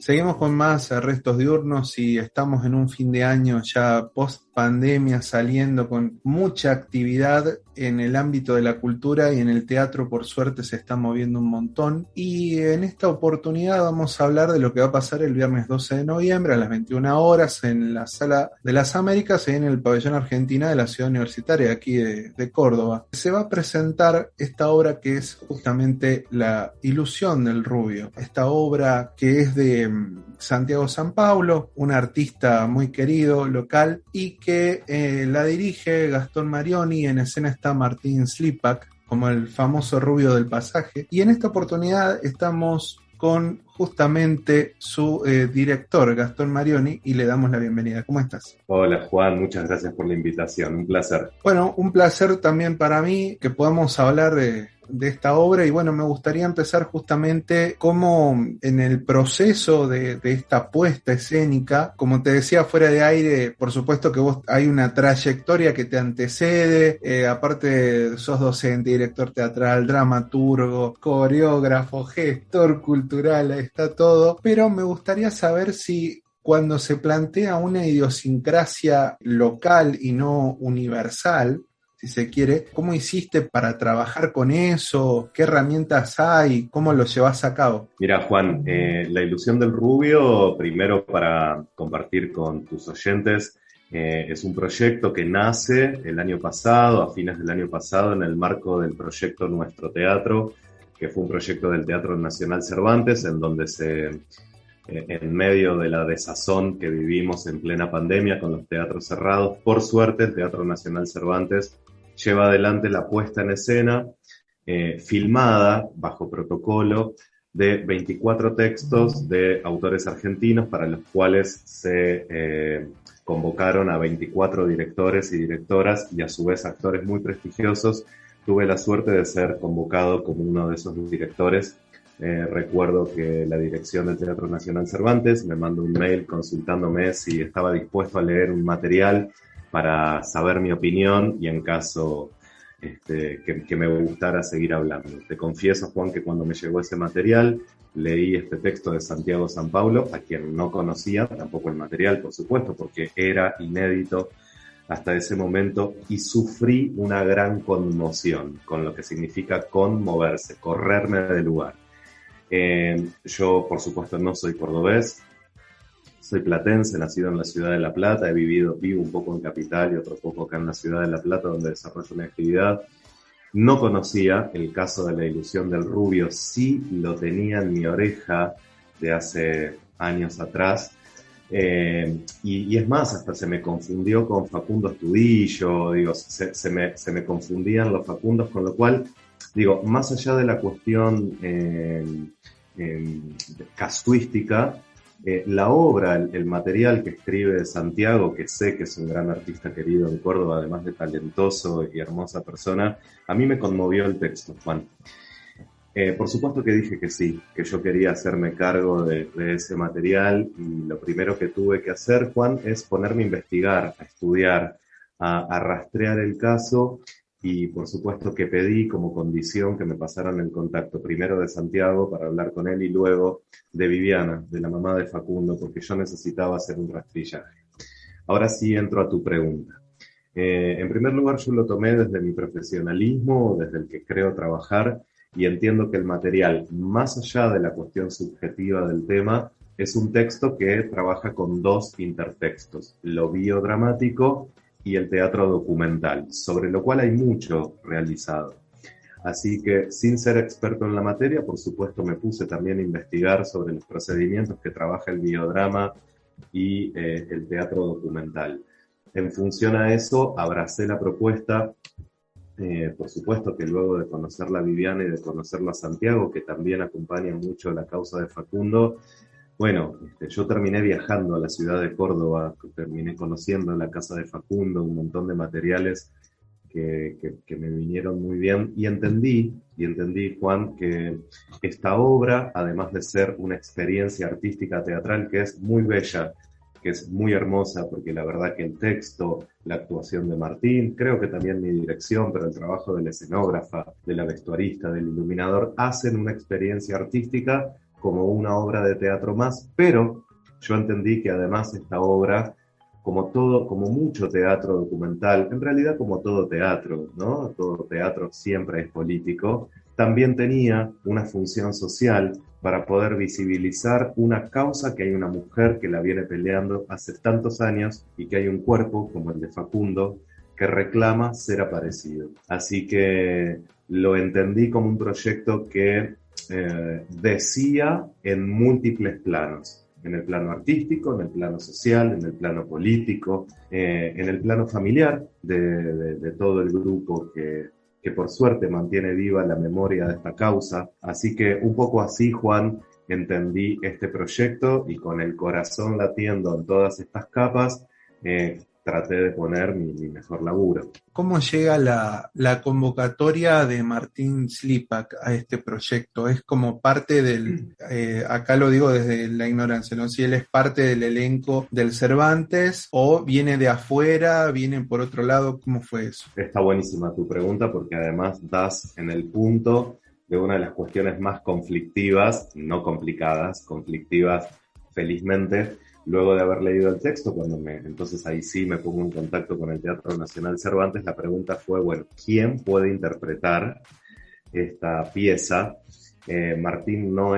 Seguimos con más Restos Diurnos y estamos en un fin de año ya post pandemia, saliendo con mucha actividad en el ámbito de la cultura, y en el teatro por suerte se está moviendo un montón. Y en esta oportunidad vamos a hablar de lo que va a pasar el viernes 12 de noviembre a las 21 horas en la Sala de las Américas, en el Pabellón Argentina de la Ciudad Universitaria aquí de Córdoba. Se va a presentar esta obra que es justamente La Ilusión del Rubio, esta obra que es de Santiago San Paulo, un artista muy querido local, y que la dirige Gastón Marioni. En escena está Martín Slipak como el famoso rubio del pasaje, y en esta oportunidad estamos con justamente su director, Gastón Marioni, y le damos la bienvenida. ¿Cómo estás? Hola Juan, muchas gracias por la invitación, un placer. Bueno, un placer también para mí que podamos hablar de esta obra. Y bueno, me gustaría empezar justamente cómo en el proceso de esta puesta escénica, como te decía fuera de aire, por supuesto que vos hay una trayectoria que te antecede, aparte sos docente, director teatral, dramaturgo, coreógrafo, gestor cultural, está todo, pero me gustaría saber si cuando se plantea una idiosincrasia local y no universal, si se quiere, ¿cómo hiciste para trabajar con eso? ¿Qué herramientas hay? ¿Cómo lo llevas a cabo? Mira Juan, La Ilusión del Rubio, primero para compartir con tus oyentes, es un proyecto que nace el año pasado, a fines del año pasado, en el marco del proyecto Nuestro Teatro, que fue un proyecto del Teatro Nacional Cervantes, en donde en medio de la desazón que vivimos en plena pandemia con los teatros cerrados, por suerte el Teatro Nacional Cervantes lleva adelante la puesta en escena filmada bajo protocolo de 24 textos de autores argentinos, para los cuales se convocaron a 24 directores y directoras y a su vez actores muy prestigiosos. Tuve la suerte de ser convocado como uno de esos directores. Recuerdo que la dirección del Teatro Nacional Cervantes me mandó un mail consultándome si estaba dispuesto a leer un material para saber mi opinión y en caso que me gustara seguir hablando. Te confieso, Juan, que cuando me llegó ese material, leí este texto de Santiago San Paulo, a quien no conocía, tampoco el material, por supuesto, porque era inédito hasta ese momento, y sufrí una gran conmoción, con lo que significa conmoverse, correrme del lugar. Yo, por supuesto, no soy cordobés, soy platense, nacido en la ciudad de La Plata, vivo un poco en Capital y otro poco acá en la ciudad de La Plata, donde desarrollo mi actividad. No conocía el caso de La Ilusión del Rubio, sí lo tenía en mi oreja de hace años atrás, y es más, hasta se me confundió con Facundo Astudillo, digo, se me confundían los Facundos, con lo cual, digo, más allá de la cuestión casuística, la obra, el material que escribe Santiago, que sé que es un gran artista querido en Córdoba, además de talentoso y hermosa persona, a mí me conmovió el texto, Juan. Por supuesto que dije que sí, que yo quería hacerme cargo de ese material, y lo primero que tuve que hacer, Juan, es ponerme a investigar, a estudiar, a rastrear el caso. Y por supuesto que pedí como condición que me pasaran el contacto primero de Santiago para hablar con él, y luego de Viviana, de la mamá de Facundo, porque yo necesitaba hacer un rastrillaje. Ahora sí entro a tu pregunta. En primer lugar, yo lo tomé desde mi profesionalismo, desde el que creo trabajar, y entiendo que el material, más allá de la cuestión subjetiva del tema, es un texto que trabaja con dos intertextos: lo biodramático y el teatro documental, sobre lo cual hay mucho realizado. Así que, sin ser experto en la materia, por supuesto me puse también a investigar sobre los procedimientos que trabaja el biodrama y el teatro documental. En función a eso, abracé la propuesta. Por supuesto que luego de conocerla a Viviana y de conocerlo a Santiago, que también acompaña mucho la causa de Facundo, bueno, yo terminé viajando a la ciudad de Córdoba, terminé conociendo la casa de Facundo, un montón de materiales que me vinieron muy bien, y entendí, Juan, que esta obra, además de ser una experiencia artística teatral que es muy bella, que es muy hermosa, porque la verdad que el texto, la actuación de Martín, creo que también mi dirección, pero el trabajo de la escenógrafa, de la vestuarista, del iluminador, hacen una experiencia artística. como una obra de teatro más, pero yo entendí que además esta obra, como mucho teatro documental, en realidad como todo teatro, ¿no? Todo teatro siempre es político, también tenía una función social para poder visibilizar una causa que hay una mujer que la viene peleando hace tantos años y que hay un cuerpo como el de Facundo que reclama ser aparecido. Así que lo entendí como un proyecto que decía en múltiples planos, en el plano artístico, en el plano social, en el plano político, en el plano familiar de todo el grupo que por suerte mantiene viva la memoria de esta causa. Así que un poco así, Juan, entendí este proyecto y con el corazón latiendo en todas estas capas, traté de poner mi mejor laburo. ¿Cómo llega la convocatoria de Martín Slipak a este proyecto? ¿Es como parte acá lo digo desde la ignorancia, ¿no? Si él es parte del elenco del Cervantes o viene de afuera, viene por otro lado, ¿cómo fue eso? Está buenísima tu pregunta porque además das en el punto de una de las cuestiones más conflictivas, no complicadas, conflictivas felizmente, luego de haber leído el texto, entonces ahí sí me pongo en contacto con el Teatro Nacional Cervantes, la pregunta fue, bueno, ¿quién puede interpretar esta pieza? Martín no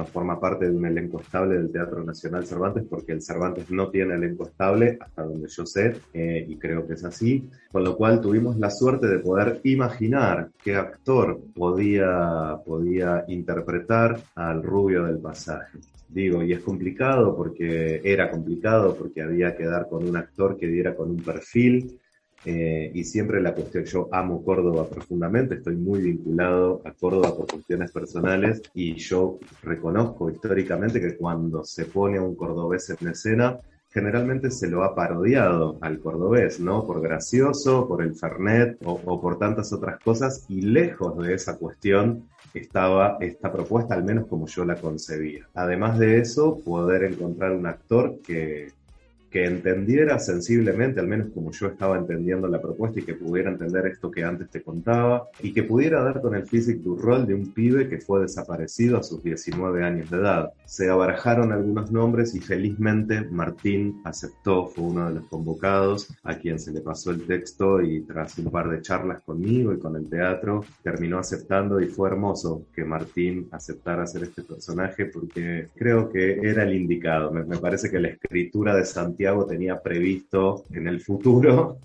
forma parte de un elenco estable del Teatro Nacional Cervantes porque el Cervantes no tiene elenco estable, hasta donde yo sé, y creo que es así, con lo cual tuvimos la suerte de poder imaginar qué actor podía interpretar al rubio del pasaje. Digo, y es complicado era complicado porque había que dar con un actor que diera con un perfil, y siempre la cuestión, yo amo Córdoba profundamente, estoy muy vinculado a Córdoba por cuestiones personales y yo reconozco históricamente que cuando se pone a un cordobés en escena, generalmente se lo ha parodiado al cordobés, ¿no? Por gracioso, por el Fernet o por tantas otras cosas, y lejos de esa cuestión estaba esta propuesta, al menos como yo la concebía. Además de eso, poder encontrar un actor que entendiera sensiblemente, al menos como yo estaba entendiendo la propuesta, y que pudiera entender esto que antes te contaba, y que pudiera dar con el physique du rol de un pibe que fue desaparecido a sus 19 años de edad. Se abarajaron algunos nombres y felizmente Martín aceptó, fue uno de los convocados, a quien se le pasó el texto y tras un par de charlas conmigo y con el teatro, terminó aceptando, y fue hermoso que Martín aceptara hacer este personaje porque creo que era el indicado. Me parece que la escritura de Santiago tenía previsto en el futuro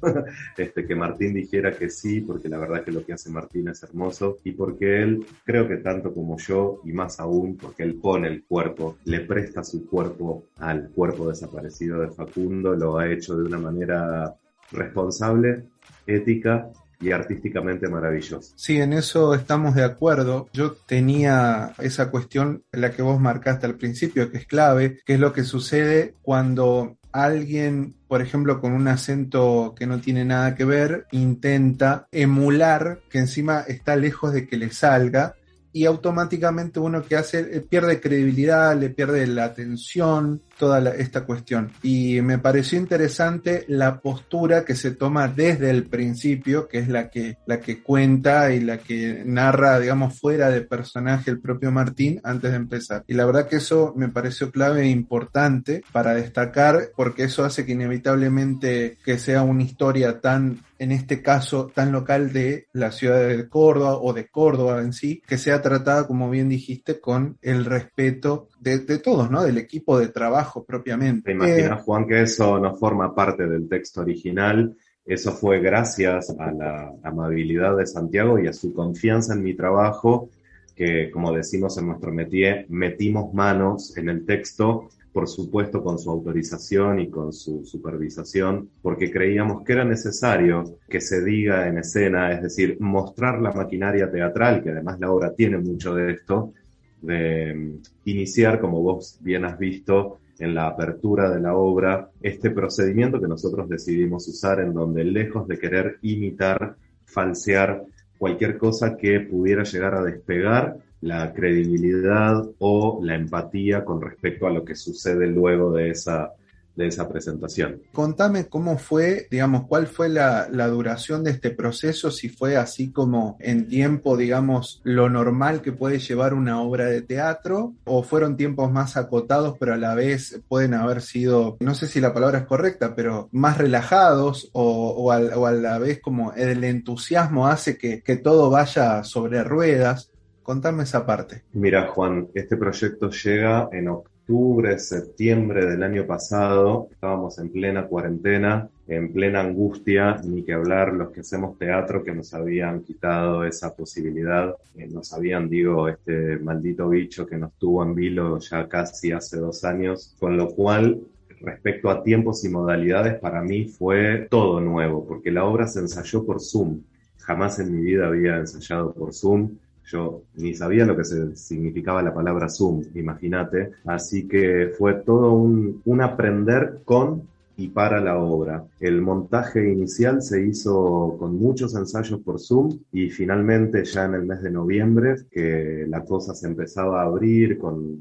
que Martín dijera que sí, porque la verdad que lo que hace Martín es hermoso y porque él, creo que tanto como yo y más aún, porque él pone el cuerpo, le presta su cuerpo al cuerpo desaparecido de Facundo, lo ha hecho de una manera responsable, ética y artísticamente maravilloso. Sí, en eso estamos de acuerdo. Yo tenía esa cuestión, la que vos marcaste al principio, que es clave, que es lo que sucede cuando alguien, por ejemplo, con un acento que no tiene nada que ver, intenta emular, que encima está lejos de que le salga, y automáticamente uno que hace pierde credibilidad, le pierde la atención, toda esta cuestión. Y me pareció interesante la postura que se toma desde el principio, que es la que cuenta y la que narra, digamos, fuera de personaje el propio Martín antes de empezar. Y la verdad que eso me pareció clave e importante para destacar, porque eso hace que inevitablemente que sea una historia tan, en este caso, tan local de la ciudad de Córdoba o de Córdoba en sí, que sea tratada, como bien dijiste, con el respeto de todos, ¿no? Del equipo de trabajo propiamente. ¿Te imaginas, Juan, que eso no forma parte del texto original? Eso fue gracias a la amabilidad de Santiago y a su confianza en mi trabajo, que, como decimos en nuestro métier, metimos manos en el texto, por supuesto con su autorización y con su supervisación, porque creíamos que era necesario que se diga en escena, es decir, mostrar la maquinaria teatral, que además la obra tiene mucho de esto, de iniciar, como vos bien has visto en la apertura de la obra, este procedimiento que nosotros decidimos usar, en donde lejos de querer imitar, falsear cualquier cosa que pudiera llegar a despegar la credibilidad o la empatía con respecto a lo que sucede luego de esa de esa presentación. Contame cómo fue, digamos, cuál fue la duración de este proceso, si fue así como en tiempo, digamos, lo normal que puede llevar una obra de teatro, o fueron tiempos más acotados, pero a la vez pueden haber sido, no sé si la palabra es correcta, pero más relajados, o a la vez como el entusiasmo hace que todo vaya sobre ruedas. Contame esa parte. Mira, Juan, este proyecto llega en octubre, septiembre del año pasado. Estábamos en plena cuarentena, en plena angustia, ni que hablar los que hacemos teatro que nos habían quitado esa posibilidad. Nos habían, este maldito bicho que nos tuvo en vilo ya casi hace 2 años, con lo cual, respecto a tiempos y modalidades, para mí fue todo nuevo, porque la obra se ensayó por Zoom. Jamás en mi vida había ensayado por Zoom. Yo ni sabía lo que significaba la palabra Zoom, imagínate. Así que fue todo un aprender con y para la obra. El montaje inicial se hizo con muchos ensayos por Zoom y finalmente ya en el mes de noviembre, que la cosa se empezaba a abrir con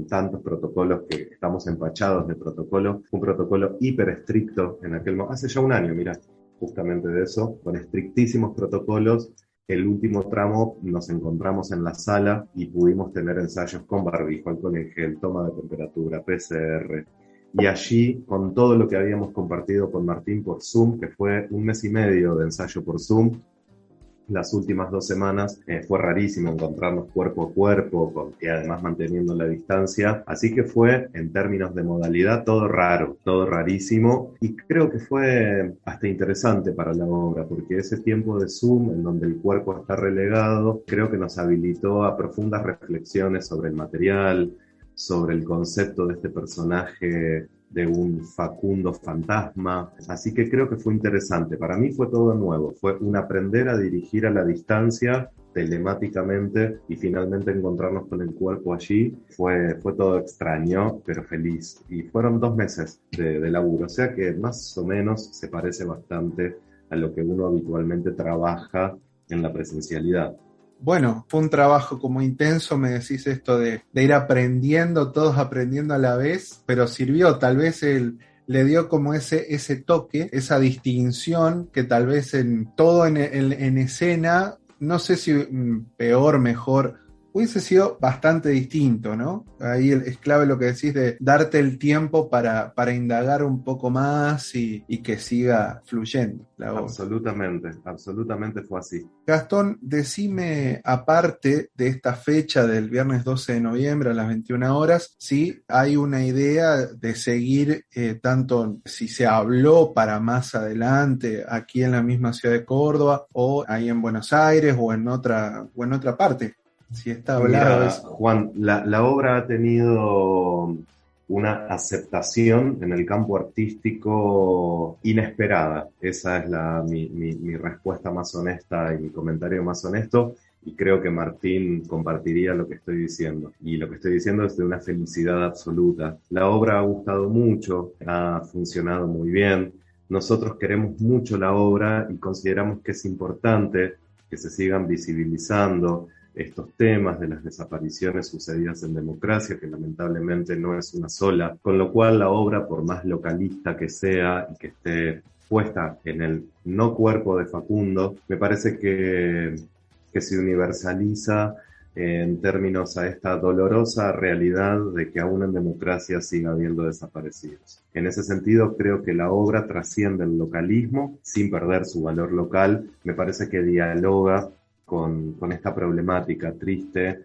tantos protocolos que estamos empachados de protocolo, un protocolo hiper estricto en aquel momento, hace ya un año, mira, justamente de eso, con estrictísimos protocolos. El último tramo nos encontramos en la sala y pudimos tener ensayos con barbijo, alcohol en gel, toma de temperatura, PCR. Y allí, con todo lo que habíamos compartido con Martín por Zoom, que fue 1 mes y medio de ensayo por Zoom, las últimas 2 semanas fue rarísimo encontrarnos cuerpo a cuerpo y además manteniendo la distancia, así que fue en términos de modalidad todo raro, todo rarísimo, y creo que fue hasta interesante para la obra porque ese tiempo de Zoom en donde el cuerpo está relegado creo que nos habilitó a profundas reflexiones sobre el material, sobre el concepto de este personaje de un Facundo fantasma, así que creo que fue interesante. Para mí fue todo nuevo, fue un aprender a dirigir a la distancia telemáticamente y finalmente encontrarnos con el cuerpo allí. Fue todo extraño, pero feliz. Y fueron 2 meses de laburo, o sea que más o menos se parece bastante a lo que uno habitualmente trabaja en la presencialidad. Bueno, fue un trabajo como intenso, me decís esto de ir aprendiendo, todos aprendiendo a la vez, pero sirvió, tal vez le dio como ese toque, esa distinción que tal vez en todo en escena, no sé si peor, mejor, hubiese sido bastante distinto, ¿no? Ahí es clave lo que decís de darte el tiempo para indagar un poco más y que siga fluyendo la obra. Absolutamente fue así. Gastón, decime, aparte de esta fecha del viernes 12 de noviembre a las 21 horas, si hay una idea de seguir tanto si se habló para más adelante aquí en la misma ciudad de Córdoba o ahí en Buenos Aires o en otra parte. Si está hablado. Mira, Juan, la obra ha tenido una aceptación en el campo artístico inesperada. Esa es mi respuesta más honesta y mi comentario más honesto. Y creo que Martín compartiría lo que estoy diciendo. Y lo que estoy diciendo es de una felicidad absoluta. La obra ha gustado mucho, ha funcionado muy bien. Nosotros queremos mucho la obra y consideramos que es importante que se sigan visibilizando estos temas de las desapariciones sucedidas en democracia, que lamentablemente no es una sola, con lo cual la obra, por más localista que sea y que esté puesta en el no cuerpo de Facundo, me parece que se universaliza en términos a esta dolorosa realidad de que aún en democracia siga habiendo desaparecidos. En ese sentido, creo que la obra trasciende el localismo sin perder su valor local. Me parece que dialoga con esta problemática triste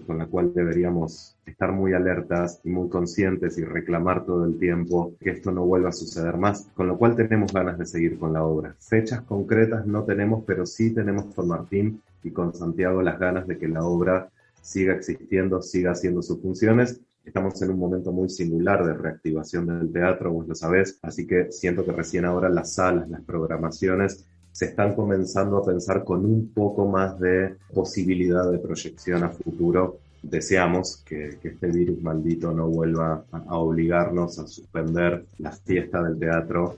con la cual deberíamos estar muy alertas y muy conscientes y reclamar todo el tiempo que esto no vuelva a suceder más, con lo cual tenemos ganas de seguir con la obra. Fechas concretas no tenemos, pero sí tenemos con Martín y con Santiago las ganas de que la obra siga existiendo, siga haciendo sus funciones. Estamos en un momento muy singular de reactivación del teatro, vos lo sabés, así que siento que recién ahora las salas, las programaciones se están comenzando a pensar con un poco más de posibilidad de proyección a futuro. Deseamos que este virus maldito no vuelva a obligarnos a suspender las fiestas del teatro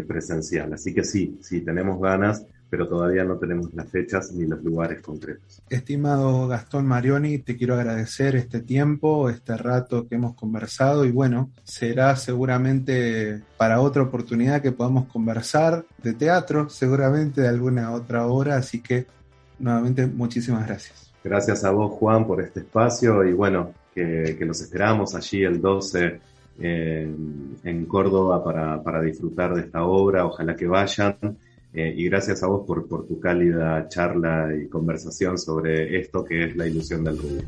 presencial. Así que sí, tenemos ganas. pero todavía no tenemos las fechas ni los lugares concretos. Estimado Gastón Marioni, te quiero agradecer este tiempo, este rato que hemos conversado y bueno, será seguramente para otra oportunidad que podamos conversar de teatro, seguramente de alguna otra hora, así que nuevamente muchísimas gracias. Gracias a vos, Juan, por este espacio y bueno, que los esperamos allí el 12 en Córdoba para disfrutar de esta obra, ojalá que vayan. Y gracias a vos por tu cálida charla y conversación sobre esto que es La ilusión del rubio.